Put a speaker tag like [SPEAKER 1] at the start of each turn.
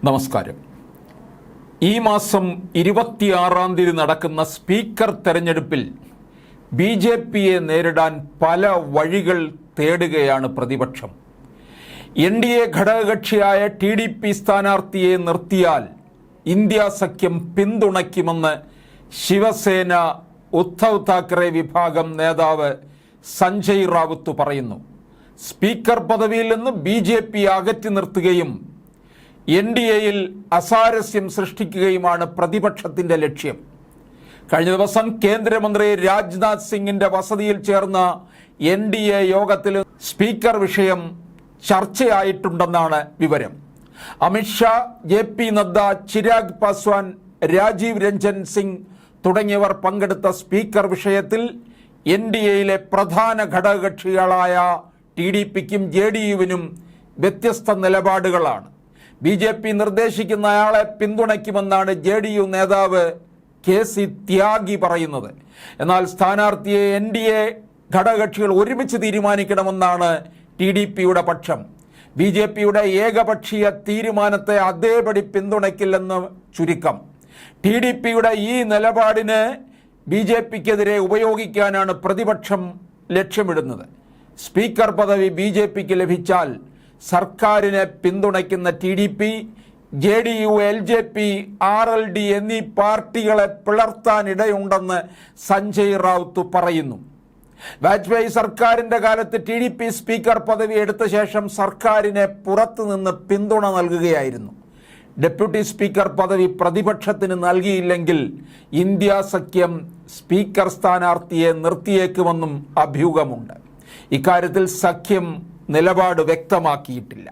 [SPEAKER 1] നമസ്കാരം. ഈ മാസം 26-ാം തീയതി നടക്കുന്ന സ്പീക്കർ തെരഞ്ഞെടുപ്പിൽ BJPയെ നേരിടാൻ പല വഴികൾ തേടുകയാണ് പ്രതിപക്ഷം. NDA ഘടകകക്ഷിയായ TDP സ്ഥാനാർത്ഥിയെ നിർത്തിയാൽ ഇന്ത്യ സഖ്യം പിന്തുണയ്ക്കുമെന്ന് ശിവസേന ഉദ്ധവ് താക്കറെ വിഭാഗം നേതാവ് സഞ്ജയ് റാവുത്ത് പറയുന്നു. സ്പീക്കർ പദവിയിൽ നിന്ന് BJP അകറ്റി നിർത്തുകയും NDAയിൽ അസാരസ്യം സൃഷ്ടിക്കുകയുമാണ് പ്രതിപക്ഷത്തിൻ്റെ ലക്ഷ്യം. കഴിഞ്ഞ ദിവസം കേന്ദ്രമന്ത്രി രാജ്നാഥ് സിംഗിൻ്റെ വസതിയിൽ ചേർന്ന NDA യോഗത്തിൽ സ്പീക്കർ വിഷയം ചർച്ചയായിട്ടുണ്ടെന്നാണ് വിവരം. അമിത്ഷാ, JP നദ്ദ, ചിരാഗ് പാസ്വാൻ, രാജീവ് രഞ്ജൻ സിംഗ് തുടങ്ങിയവർ പങ്കെടുത്ത സ്പീക്കർ വിഷയത്തിൽ NDAയിലെ പ്രധാന ഘടകകക്ഷികളായ TDPക്കും JDUവിനും വ്യത്യസ്ത നിലപാടുകളാണ്. BJP നിർദ്ദേശിക്കുന്നയാളെ പിന്തുണയ്ക്കുമെന്നാണ് JDU നേതാവ് KC ത്യാഗി പറയുന്നത്. എന്നാൽ സ്ഥാനാർത്ഥിയെ NDA ഘടകകക്ഷികൾ ഒരുമിച്ച് തീരുമാനിക്കണമെന്നാണ് TDPയുടെ പക്ഷം. BJPയുടെ ഏകപക്ഷീയ തീരുമാനത്തെ അതേപടി പിന്തുണയ്ക്കില്ലെന്ന് ചുരുക്കം. TDPയുടെ ഈ നിലപാടിന് BJPക്കെതിരെ ഉപയോഗിക്കാനാണ് പ്രതിപക്ഷം ലക്ഷ്യമിടുന്നത്. സ്പീക്കർ പദവി BJPക്ക് ലഭിച്ചാൽ സർക്കാരിനെ പിന്തുണയ്ക്കുന്ന TDP, JDU, LJP, RLD എന്നീ പാർട്ടികളെ പിളർത്താനിടയുണ്ടെന്ന് സഞ്ജയ് റാവുത്ത് പറയുന്നു. വാജ്പേയി സർക്കാരിൻ്റെ കാലത്ത് TDP സ്പീക്കർ പദവി എടുത്ത ശേഷം സർക്കാരിനെ പുറത്തുനിന്ന് പിന്തുണ നൽകുകയായിരുന്നു. ഡെപ്യൂട്ടി സ്പീക്കർ പദവി പ്രതിപക്ഷത്തിന് നൽകിയില്ലെങ്കിൽ ഇന്ത്യ സഖ്യം സ്പീക്കർ സ്ഥാനാർത്ഥിയെ നിർത്തിയേക്കുമെന്നും അഭ്യൂഹമുണ്ട്. ഇക്കാര്യത്തിൽ സഖ്യം നിലപാട് വ്യക്തമാക്കിയിട്ടില്ല.